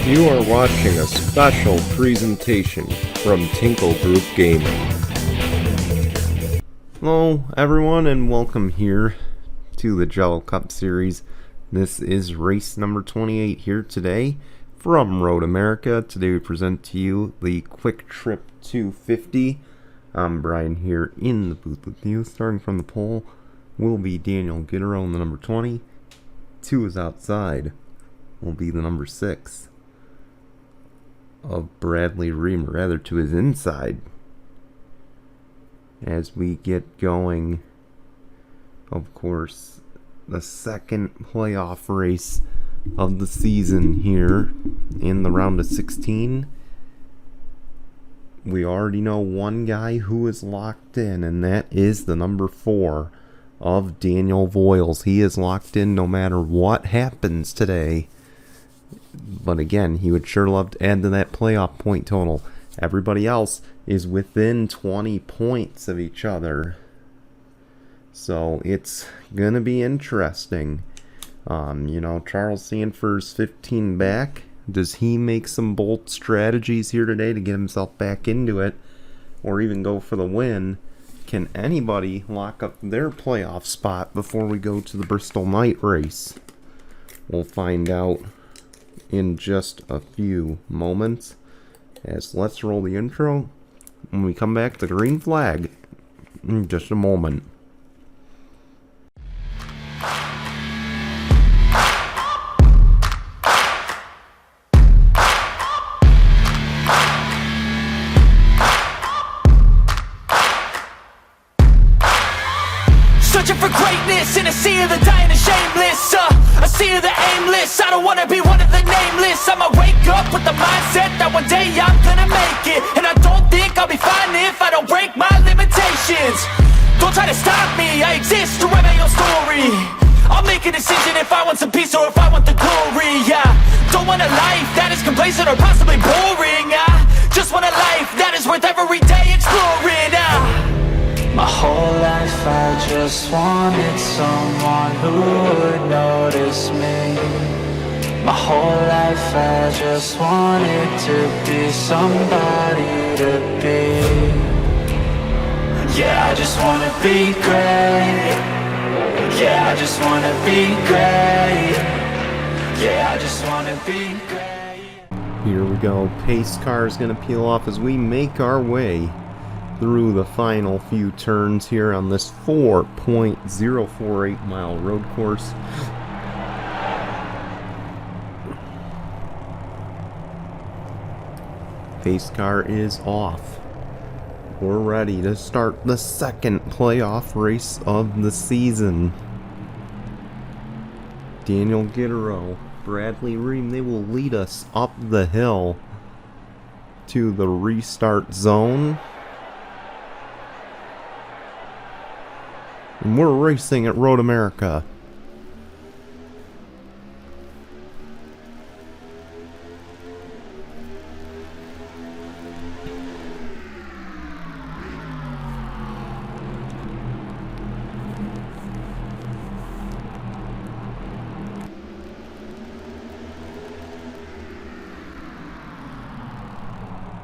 You are watching a special presentation from Tinkle Group Gaming. Hello everyone and welcome here to the Jello Cup Series. This is race number 28 here today from Road America. Today we present to you the KwikTrip 250. I'm Brian here in the booth with you. Starting from the pole will be Daniel Gittero in the number 20. 2 is outside. Will be the number 6 of Bradley Ream, rather to his inside. As we get going, of course, the second playoff race of the season here in the round of 16. We already know one guy who is locked in, and that is the number 4 of Daniel Voiles. He is locked in no matter what happens today. But again, he would sure love to add to that playoff point total. Everybody else is within 20 points of each other. So it's going to be interesting. Charles Sanford's 15 back. Does he make some bold strategies here today to get himself back into it? Or even go for the win? Can anybody lock up their playoff spot before we go to the Bristol night race? We'll find out in just a few moments. As let's roll the intro. When we come back, the green flag in just a moment. Searching for greatness in a sea of the dying and shameless, a sea of the aimless. I don't wanna be one of the nameless. I'ma wake up with the mindset that one day I'm gonna make it, and I don't think I'll be fine if I don't break my limitations. Don't try to stop me, I exist to write my own story. I'll make a decision if I want some peace or if I want the glory. Don't want a life that is complacent or possibly boring. Just want a life that is worth every day exploring. My whole life I just wanted someone who would notice me. My whole life I just wanted to be somebody to be. Yeah, I just wanna be great. Yeah, I just wanna be great. Yeah, I just wanna be great. Here we go. Pace car is going to peel off as we make our way through the final few turns here on this 4.048 mile road course. Pace car is off. We're ready to start the second playoff race of the season. Daniel Gittero, Bradley Ream, they will lead us up the hill to the restart zone. And we're racing at Road America.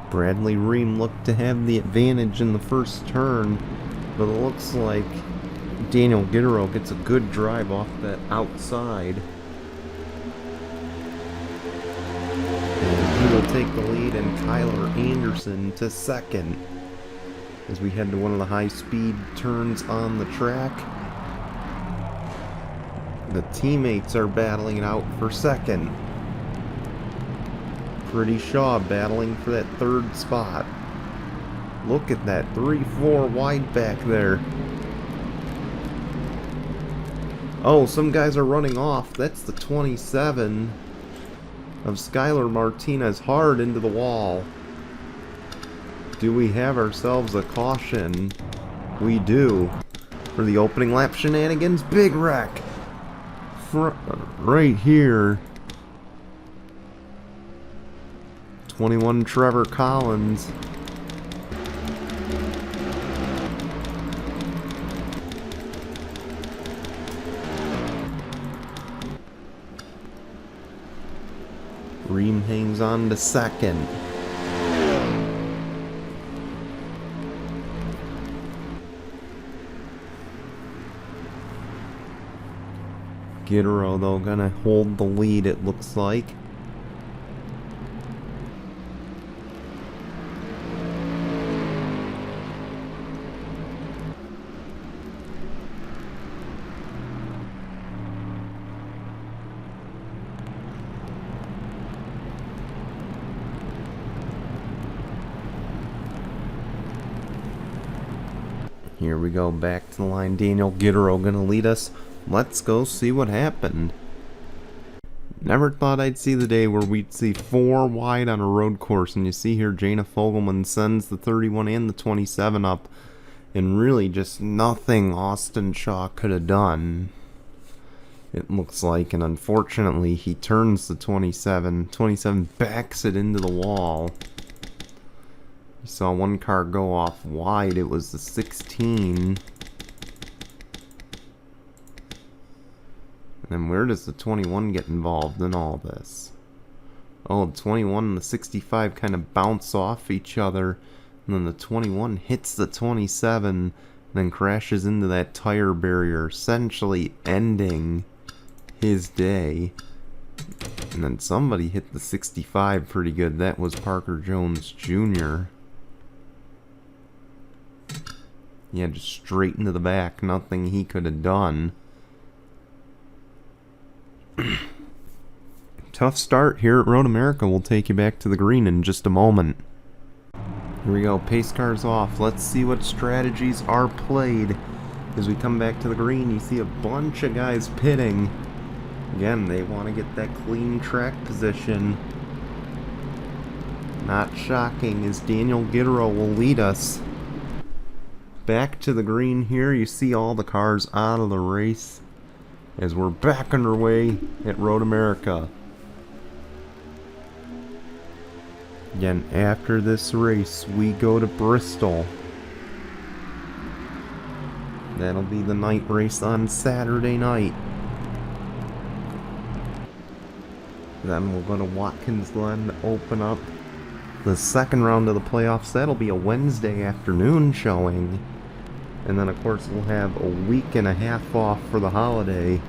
Bradley Ream looked to have the advantage in the first turn, but it looks like Daniel Gittero gets a good drive off that outside. And he will take the lead, and Kyler Anderson to second as we head to one of the high-speed turns on the track. The teammates are battling it out for second. Pretty Shaw battling for that third spot. Look at that 3-4 wide back there. Oh, some guys are running off. That's the 27 of Skylar Martinez, hard into the wall. Do we have ourselves a caution? We do. For the opening lap shenanigans, big wreck. Right here. 21 Trevor Collins. Ream hangs on to second. Gitero, though, gonna hold the lead, it looks like. Here we go, back to the line. Daniel Gitero gonna lead us. Let's go see what happened. Never thought I'd see the day where we'd see 4 wide on a road course, and you see here Jana Fogelman sends the 31 and the 27 up, and really just nothing Austin Shaw could have done, it looks like, and unfortunately he turns the 27. 27 backs it into the wall. You saw one car go off wide, it was the 16. And then where does the 21 get involved in all this? Oh, the 21 and the 65 kind of bounce off each other, and then the 21 hits the 27, and then crashes into that tire barrier, essentially ending his day. And then somebody hit the 65 pretty good. That was Parker Jones Jr. Yeah, just straight into the back. Nothing he could have done. Tough start here at Road America. We'll take you back to the green in just a moment. Here we go, pace cars off. Let's see what strategies are played. As we come back to the green, you see a bunch of guys pitting. Again, they want to get that clean track position. Not shocking, as Daniel Gitero will lead us. Back to the green here, you see all the cars out of the race as we're back underway at Road America. Again, after this race, we go to Bristol. That'll be the night race on Saturday night. Then we'll go to Watkins Glen to open up the second round of the playoffs. That'll be a Wednesday afternoon showing. And then, of course, we'll have a week and a half off for the holiday,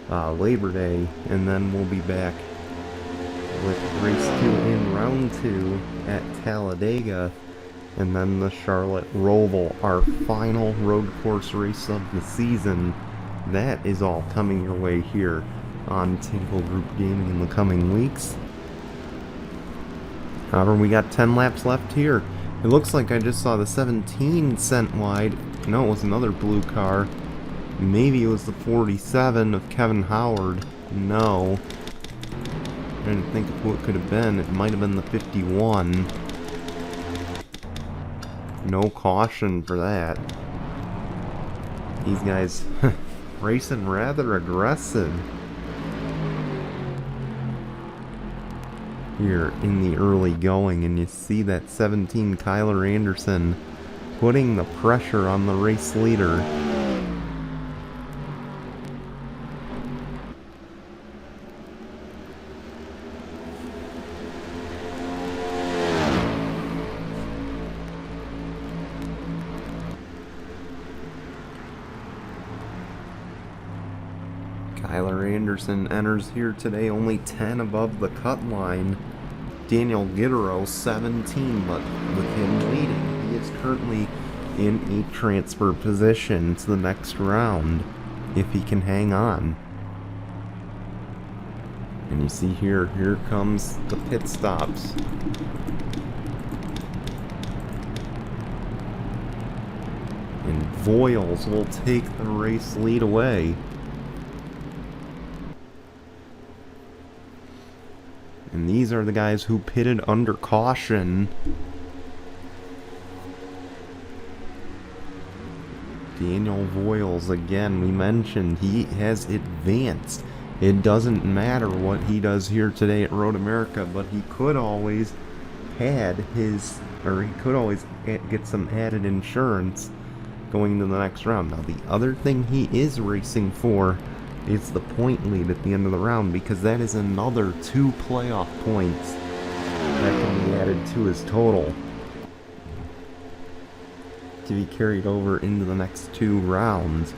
Labor Day, and then we'll be back with race 2 in round 2 at Talladega, and then the Charlotte Roval, our final road course race of the season. That is all coming your way here on Tinkle Group Gaming in the coming weeks. However, we got 10 laps left here. It looks like I just saw the 17 sent wide. No, it was another blue car. Maybe it was the 47 of Kevin Howard. No. I'm trying to think of who it could have been. It might have been the 51. No caution for that. These guys racing rather aggressive here in the early going, and you see that 17 Kyler Anderson putting the pressure on the race leader. Kyler Anderson enters here today only 10 above the cut line. Daniel Gitero 17, but with him leading, he is currently in a transfer position to the next round if he can hang on. And you see here comes the pit stops. And Voiles will take the race lead away. And these are the guys who pitted under caution. Daniel Voiles, again, we mentioned, he has advanced. It doesn't matter what he does here today at Road America, but he could always get some added insurance going into the next round. Now, the other thing he is racing for It's the point lead at the end of the round, because that is another 2 playoff points that can be added to his total to be carried over into the next 2 rounds.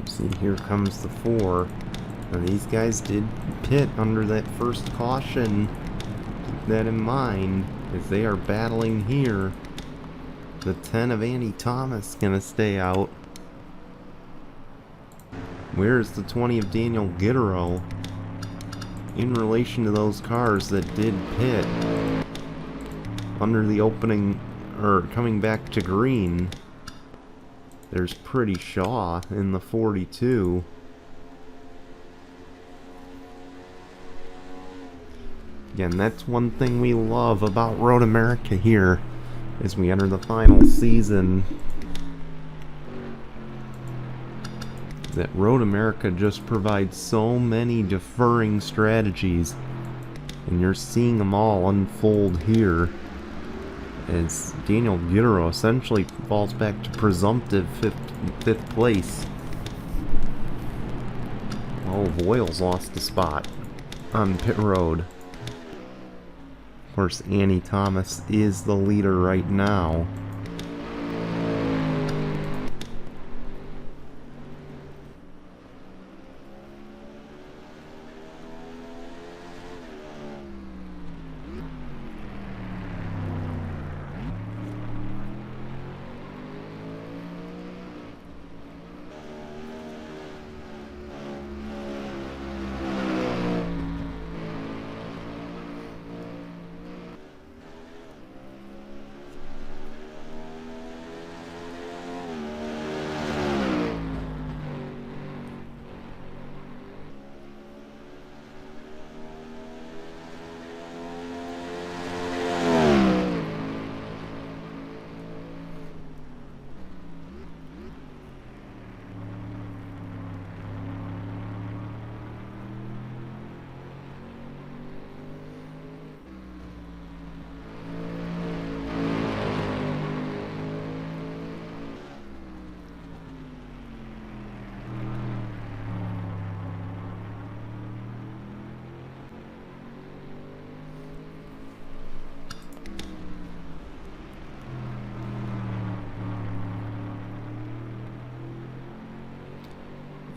See, here comes the 4. Now these guys did pit under that first caution. Keep that in mind, as they are battling here. The 10 of Andy Thomas gonna stay out. Where's the 20 of Daniel Gittero in relation to those cars that did pit under the opening, or coming back to green? There's Pretty Shaw in the 42. Again, that's one thing we love about Road America here as we enter the final season. That Road America just provides so many deferring strategies, and you're seeing them all unfold here as Daniel Gittero essentially falls back to presumptive fifth place. Oh, Voiles lost a spot on pit road. Of course, Andy Thomas is the leader right now.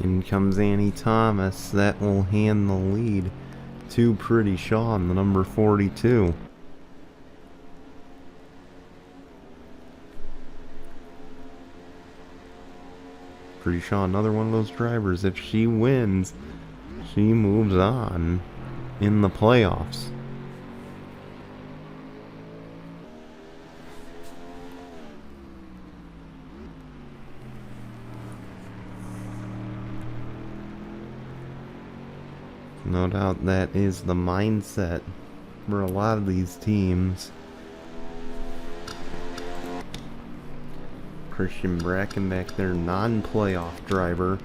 In comes Andy Thomas. That will hand the lead to Pretty Shaw in the number 42. Pretty Shaw, another one of those drivers. If she wins, she moves on in the playoffs. No doubt that is the mindset for a lot of these teams. Christian Brackenback, their non-playoff driver,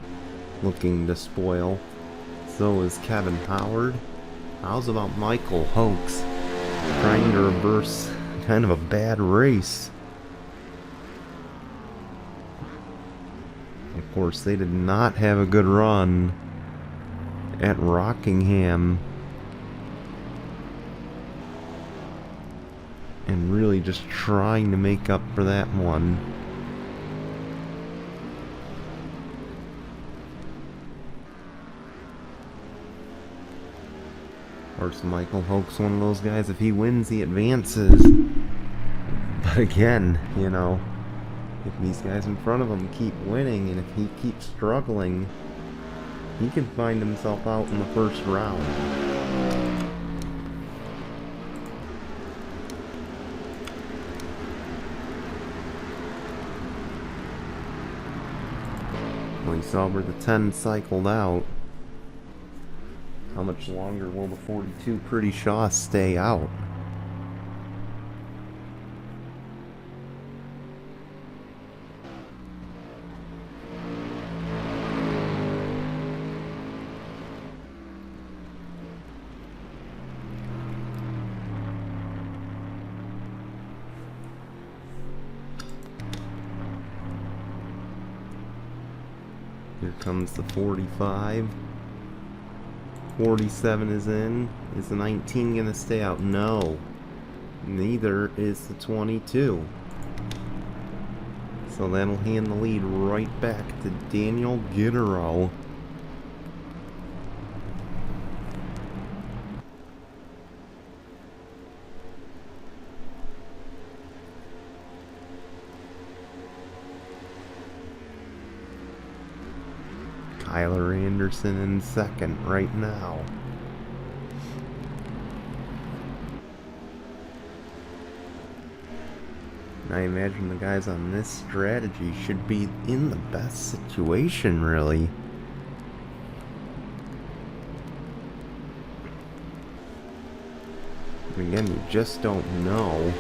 looking to spoil. So is Kevin Howard. How's about Michael Hoax, trying to reverse kind of a bad race? course, they did not have a good run at Rockingham. And really just trying to make up for that one. Of course, Michael Hoke's one of those guys, if he wins, he advances. But again, you know, if these guys in front of him keep winning, and if he keeps struggling, he can find himself out in the first round. We saw where the 10 cycled out. How much longer will the 42 Pretty Shaw stay out? Here comes the 45. 47 is in. Is the 19 going to stay out? No. Neither is the 22. So that'll hand the lead right back to Daniel Gittero. Tyler Anderson in second right now. I imagine the guys on this strategy should be in the best situation, really. And again, you just don't know.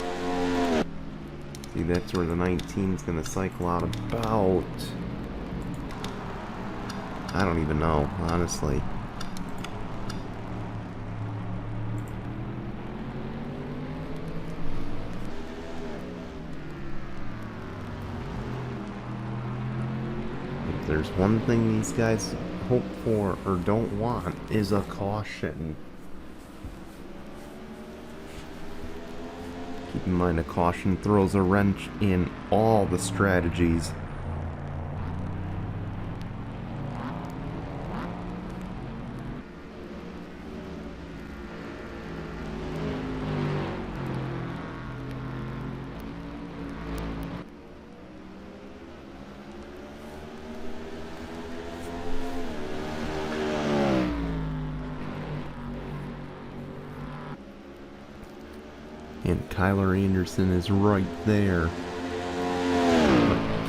See, that's where the 19's gonna cycle out about... I don't even know, honestly. If there's one thing these guys hope for or don't want, is a caution. Keep in mind, a caution throws a wrench in all the strategies. And Tyler Anderson is right there.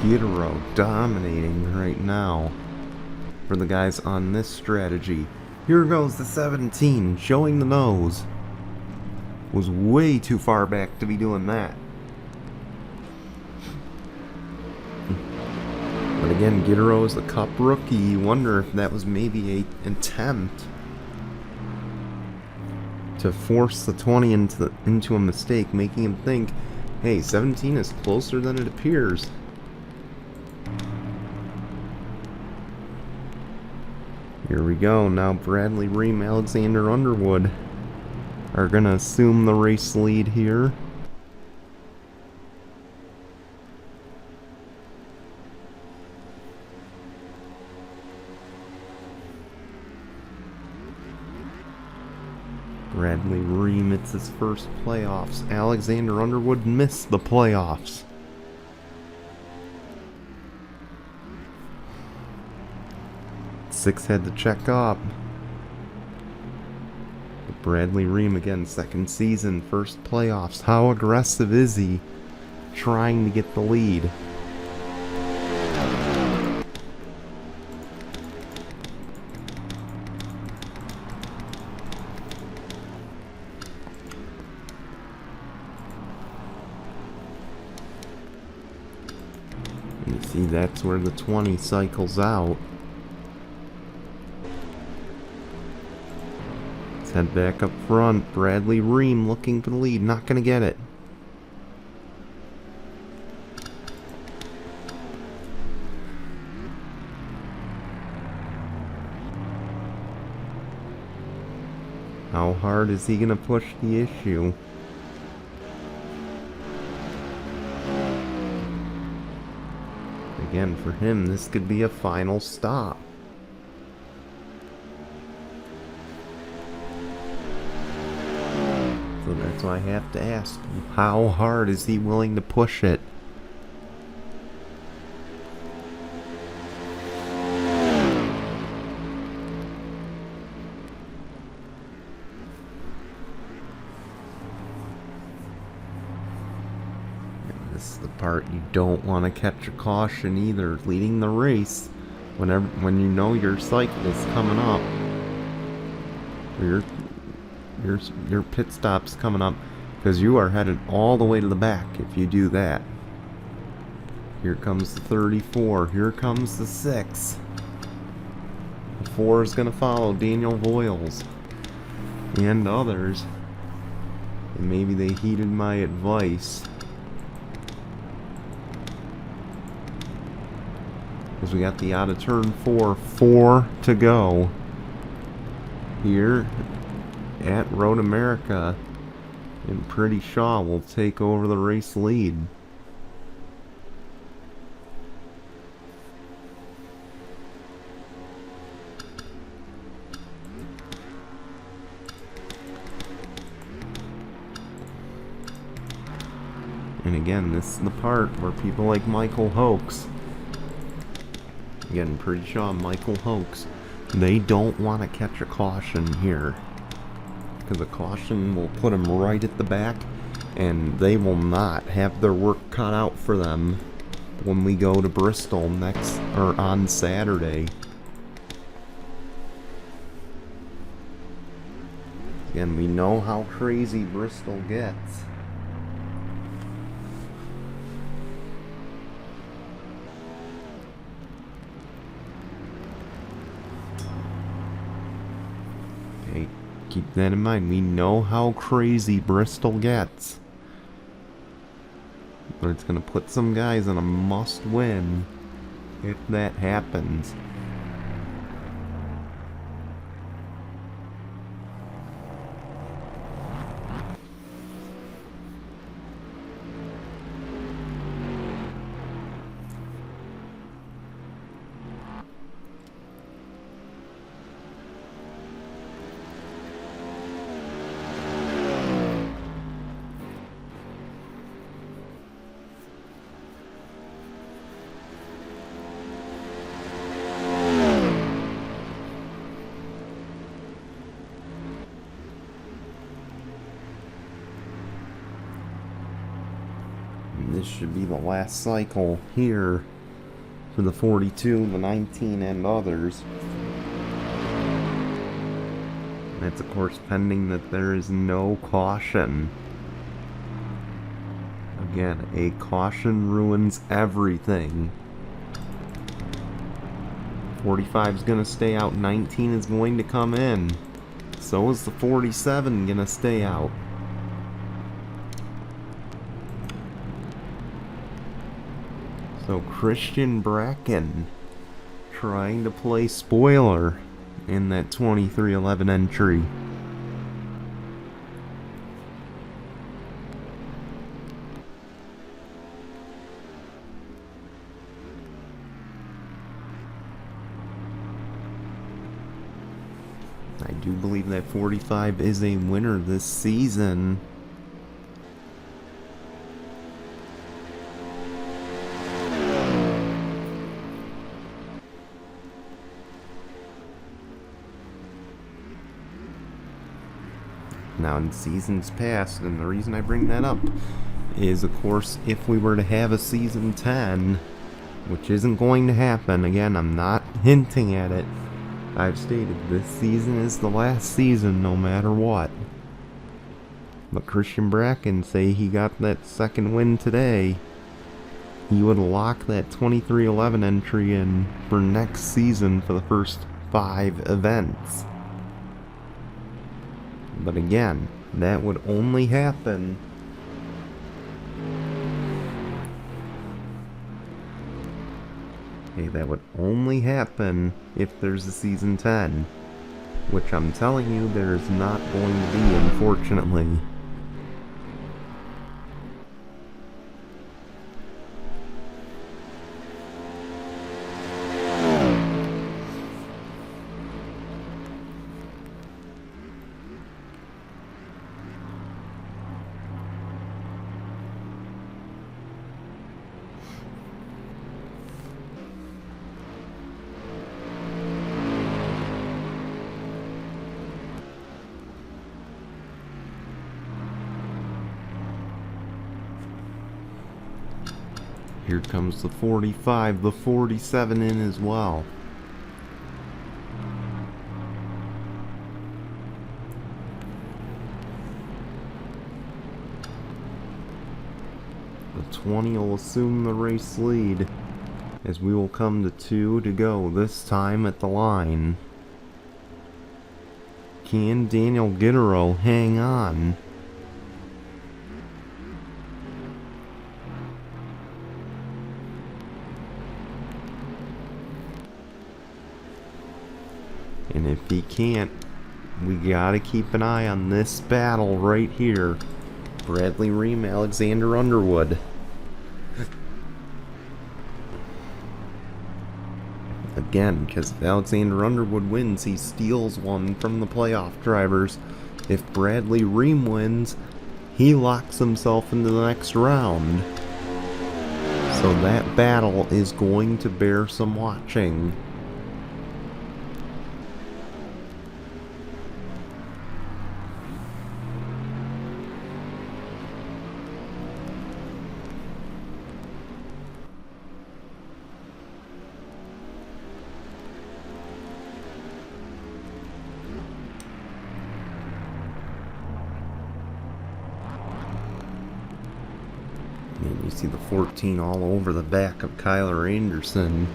Gittero dominating right now for the guys on this strategy. Here goes the 17, showing the nose. Was way too far back to be doing that. But again, Gittero is the Cup rookie. You wonder if that was maybe an attempt to force the 20 into a mistake, making him think, hey, 17 is closer than it appears. Here we go. Now Bradley Ream, Alexander Underwood are going to assume the race lead here. Bradley Ream, it's his first playoffs. Alexander Underwood missed the playoffs. Six had to check up. But Bradley Ream again, second season, first playoffs. How aggressive is he trying to get the lead? You see, that's where the 20 cycles out. Let's head back up front. Bradley Ream looking for the lead. Not going to get it. How hard is he going to push the issue? Again, for him, this could be a final stop. So that's why I have to ask, how hard is he willing to push it? This is the part you don't want to catch a caution either. Leading the race when you know your cycle is coming up, or your pit stop's coming up, because you are headed all the way to the back if you do that. Here comes the 34. Here comes the 6. The 4 is going to follow Daniel Voiles and others. And maybe they heeded my advice. Because we got the out of turn 4 to go here at Road America, and Pretty Shaw will take over the race lead. And again, this is the part where people like Michael Hoax, again, Pretty Shaw, Michael Hoax, they don't want to catch a caution here, because a caution will put them right at the back, and they will not have their work cut out for them when we go to Bristol on Saturday. Again, we know how crazy Bristol gets. Okay, keep that in mind. We know how crazy Bristol gets. But it's going to put some guys in a must-win if that happens. This should be the last cycle here for the 42, the 19, and others. That's of course pending that there is no caution. Again, a caution ruins everything. 45 is going to stay out, 19 is going to come in. So is the 47 going to stay out. So Christian Bracken trying to play spoiler in that 2311 entry. I do believe that 45 is a winner this season. Now, in seasons past, and the reason I bring that up is, of course, if we were to have a season 10, which isn't going to happen, again, I'm not hinting at it, I've stated this season is the last season no matter what. But Christian Bracken, say he got that second win today, he would lock that 2311 entry in for next season for the first 5 events. But again, that would only happen that would only happen if there's a season 10. which I'm telling you there's not going to be, unfortunately. Here comes the 45, the 47 in as well. The 20 will assume the race lead, as we will come to 2 to go, this time at the line. Can Daniel Gittero hang on? And if he can't, we gotta keep an eye on this battle right here. Bradley Ream, Alexander Underwood. Again, because if Alexander Underwood wins, he steals one from the playoff drivers. If Bradley Ream wins, he locks himself into the next round. So that battle is going to bear some watching. And you see the 14 all over the back of Kyler Anderson.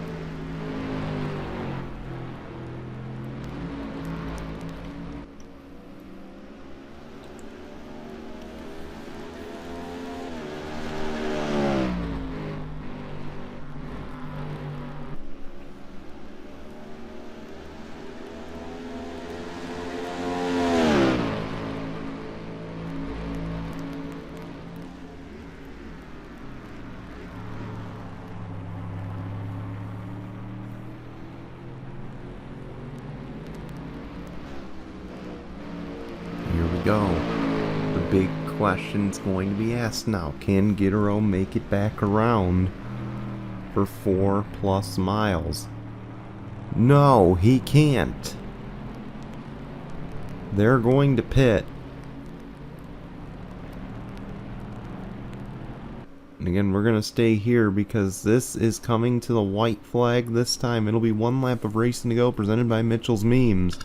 Go. The big question's going to be asked now. Can Gittero make it back around for 4+ miles? No, he can't. They're going to pit. And again, we're going to stay here because this is coming to the white flag this time. It'll be 1 lap of racing to go, presented by Mitchell's Memes.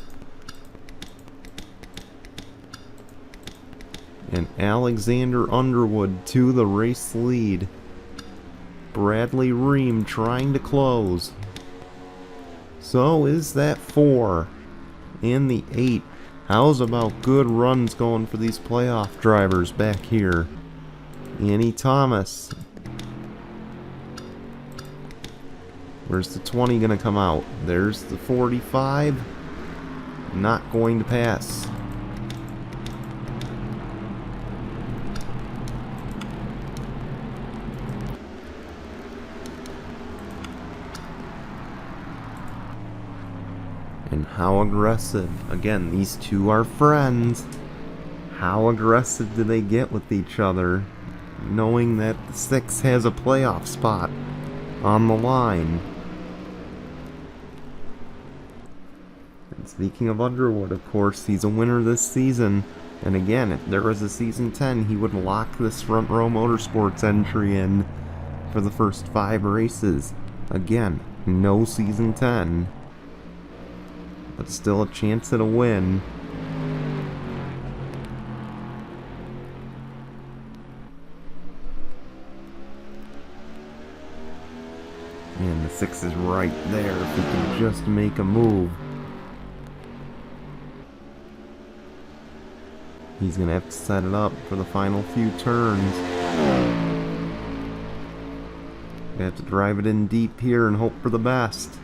And Alexander Underwood to the race lead. Bradley Ream trying to close. So is that 4. And the 8. How's about good runs going for these playoff drivers back here? Annie Thomas. Where's the 20 going to come out? There's the 45. Not going to pass. And how aggressive. Again, these two are friends. How aggressive do they get with each other, knowing that the 6 has a playoff spot on the line? And speaking of Underwood, of course, he's a winner this season. And again, if there was a season 10, he would lock this Front Row Motorsports entry in for the first 5 races. Again, no season 10. But still a chance at a win. And the 6 is right there if he can just make a move. He's going to have to set it up for the final few turns. They have to drive it in deep here and hope for the best.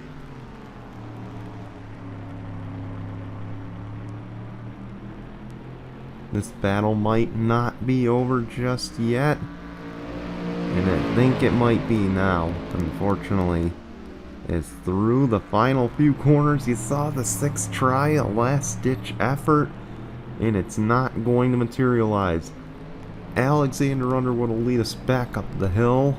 This battle might not be over just yet. And I think it might be now, unfortunately. As through the final few corners, you saw the 6th try, a last-ditch effort, and it's not going to materialize. Alexander Underwood will lead us back up the hill,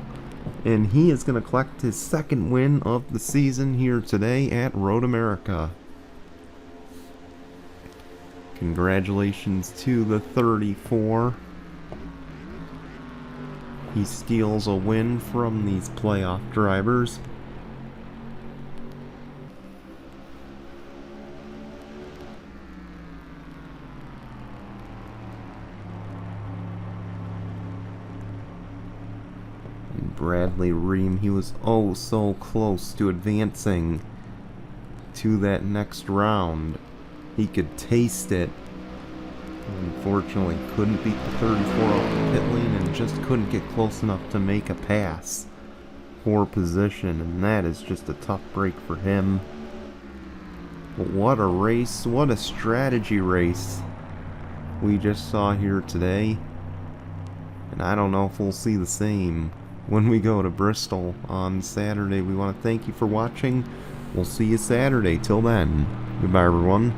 and he is going to collect his 2nd win of the season here today at Road America. Congratulations to the 34. He steals a win from these playoff drivers. And Bradley Ream, he was oh so close to advancing to that next round. He could taste it. Unfortunately, couldn't beat the 34 off the pit lane and just couldn't get close enough to make a pass for position, and that is just a tough break for him. But what a race, what a strategy race we just saw here today. And I don't know if we'll see the same when we go to Bristol on Saturday. We want to thank you for watching. We'll see you Saturday. Till then, goodbye everyone.